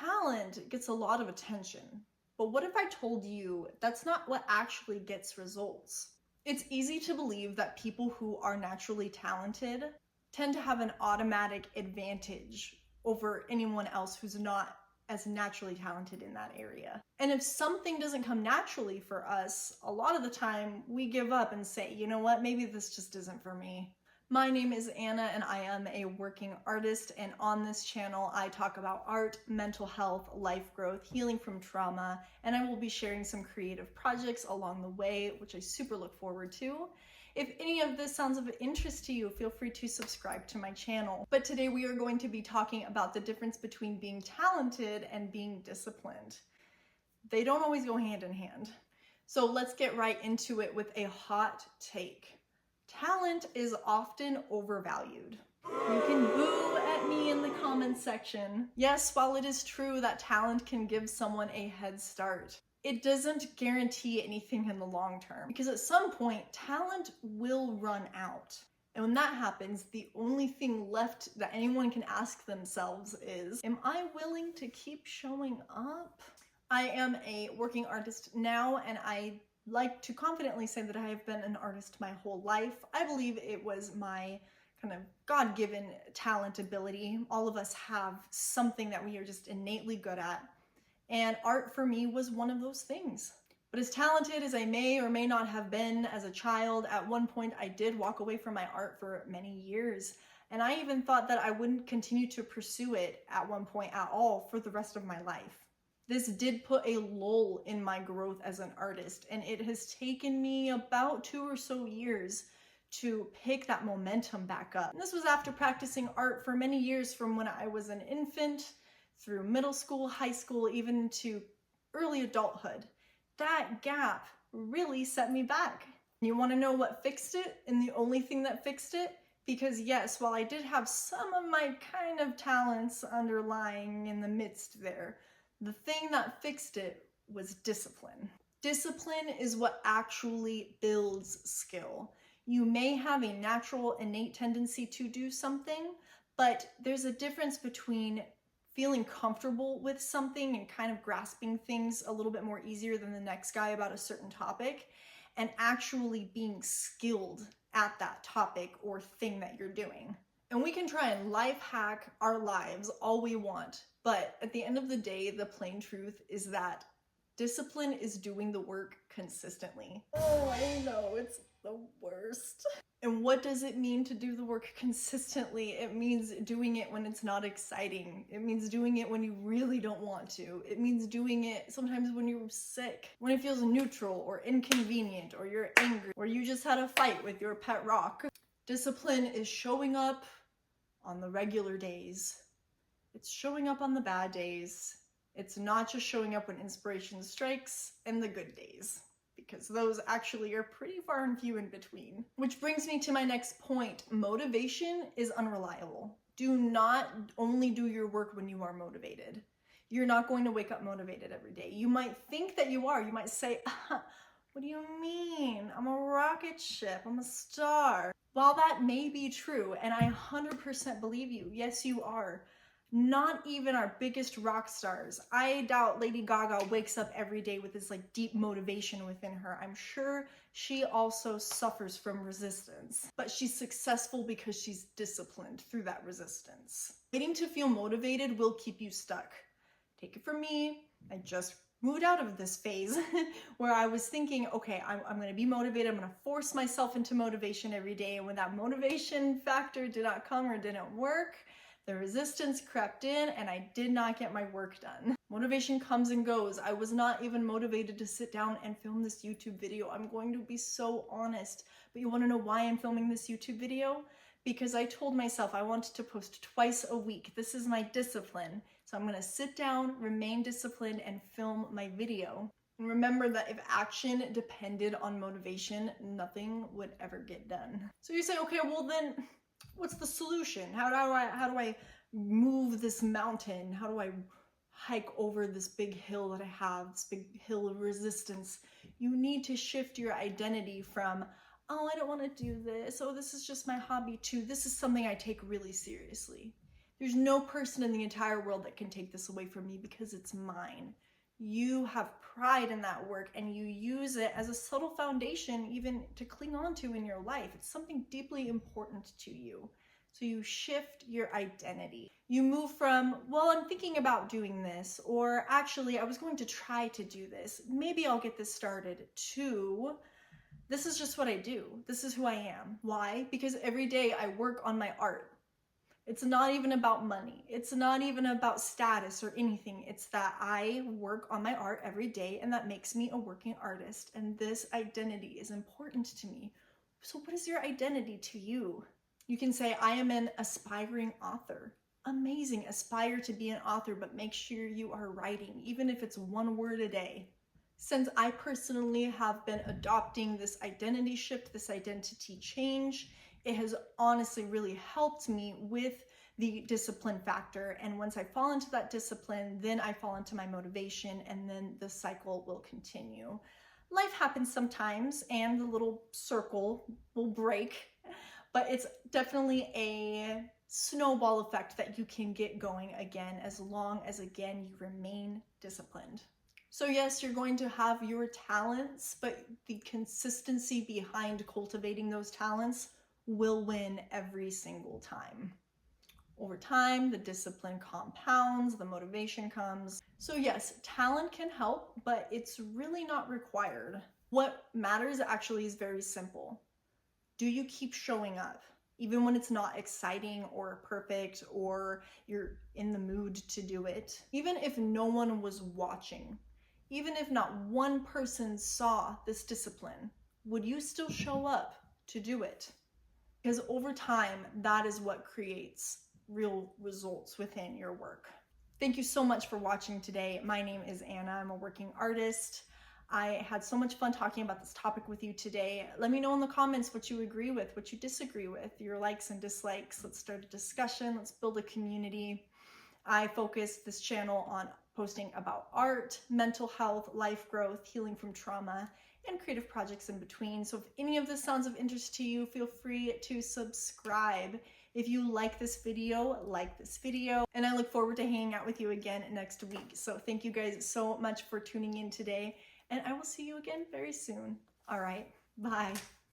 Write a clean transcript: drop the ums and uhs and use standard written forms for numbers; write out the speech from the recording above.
talent gets a lot of attention, but what if I told you that's not what actually gets results? It's easy to believe that people who are naturally talented tend to have an automatic advantage over anyone else who's not as naturally talented in that area. And if something doesn't come naturally for us, a lot of the time we give up and say, you know what, maybe this just isn't for me. My name is Anna and I am a working artist, and on this channel I talk about art, mental health, life growth, healing from trauma, and I will be sharing some creative projects along the way, which I super look forward to. If any of this sounds of interest to you, feel free to subscribe to my channel. But today we are going to be talking about the difference between being talented and being disciplined. They don't always go hand in hand. So let's get right into it with a hot take. Talent is often overvalued. You can boo at me in the comments section. Yes, while it is true that talent can give someone a head start, it doesn't guarantee anything in the long term, because at some point, talent will run out. And when that happens, the only thing left that anyone can ask themselves is, am I willing to keep showing up? I am a working artist now, and I like to confidently say that I have been an artist my whole life. I believe it was my kind of God-given talent ability. All of us have something that we are just innately good at. And art for me was one of those things. But as talented as I may or may not have been as a child, at one point I did walk away from my art for many years. And I even thought that I wouldn't continue to pursue it at one point at all for the rest of my life. This did put a lull in my growth as an artist, and it has taken me about 2 or so years to pick that momentum back up. And this was after practicing art for many years, from when I was an infant through middle school, high school, even to early adulthood. That gap really set me back. You want to know what fixed it, and the only thing that fixed it? Because yes, while I did have some of my kind of talents underlying in the midst there, the thing that fixed it was discipline. Discipline is what actually builds skill. You may have a natural, innate tendency to do something, but there's a difference between feeling comfortable with something and kind of grasping things a little bit more easier than the next guy about a certain topic, and actually being skilled at that topic or thing that you're doing. And we can try and life hack our lives all we want, but at the end of the day, the plain truth is that discipline is doing the work consistently. Oh, I know, it's the worst. And what does it mean to do the work consistently? It means doing it when it's not exciting. It means doing it when you really don't want to. It means doing it sometimes when you're sick, when it feels neutral or inconvenient, or you're angry, or you just had a fight with your pet rock. Discipline is showing up on the regular days. It's showing up on the bad days. It's not just showing up when inspiration strikes and the good days, because those actually are pretty far and few in between. Which brings me to my next point. Motivation is unreliable. Do not only do your work when you are motivated. You're not going to wake up motivated every day. You might think that you are. You might say, what do you mean? I'm a rocket ship. I'm a star. While that may be true, and I 100% believe you, yes, you are. Not even our biggest rock stars. I doubt Lady Gaga wakes up every day with this like deep motivation within her. I'm sure she also suffers from resistance, but she's successful because she's disciplined through that resistance. Waiting to feel motivated will keep you stuck. Take it from me, I just moved out of this phase where I was thinking, okay, I'm going to be motivated. I'm going to force myself into motivation every day. And when that motivation factor did not come or didn't work, the resistance crept in and I did not get my work done. Motivation comes and goes. I was not even motivated to sit down and film this YouTube video. I'm going to be so honest. But you want to know why I'm filming this YouTube video? Because I told myself I wanted to post twice a week. This is my discipline. So I'm going to sit down, remain disciplined, and film my video. And remember that if action depended on motivation, nothing would ever get done. So you say, okay, well then, what's the solution? How do I move this mountain? How do I hike over this big hill that I have, this big hill of resistance? You need to shift your identity from, oh, I don't want to do this, oh, this is just my hobby, to this is something I take really seriously. There's no person in the entire world that can take this away from me because it's mine. You have pride in that work and you use it as a subtle foundation even to cling on to in your life. It's something deeply important to you. So you shift your identity. You move from, well, I'm thinking about doing this, or actually, I was going to try to do this. Maybe I'll get this started, to this is just what I do. This is who I am. Why? Because every day I work on my art. It's not even about money. It's not even about status or anything. It's that I work on my art every day, and that makes me a working artist. And this identity is important to me. So what is your identity to you? You can say, I am an aspiring author. Amazing. Aspire to be an author, but make sure you are writing, even if it's one word a day. Since I personally have been adopting this identity shift, this identity change, it has honestly really helped me with the discipline factor. And once I fall into that discipline, then I fall into my motivation, and then the cycle will continue. Life happens sometimes and the little circle will break, but it's definitely a snowball effect that you can get going again as long as, again, you remain disciplined. So yes, you're going to have your talents, but the consistency behind cultivating those talents will win every single time. Over time, the discipline compounds, the motivation comes. So yes, talent can help, but it's really not required. What matters actually is very simple. Do you keep showing up? Even when it's not exciting or perfect or you're in the mood to do it. Even if no one was watching, even if not one person saw this discipline, would you still show up to do it? Because over time, that is what creates real results within your work. Thank you so much for watching today. My name is Anna. I'm a working artist. I had so much fun talking about this topic with you today. Let me know in the comments what you agree with, what you disagree with, your likes and dislikes. Let's start a discussion. Let's build a community. I focus this channel on posting about art, mental health, life growth, healing from trauma, and creative projects in between. So if any of this sounds of interest to you, feel free to subscribe. If you like this video, and I look forward to hanging out with you again next week. So thank you guys so much for tuning in today, and I will see you again very soon. All right, bye.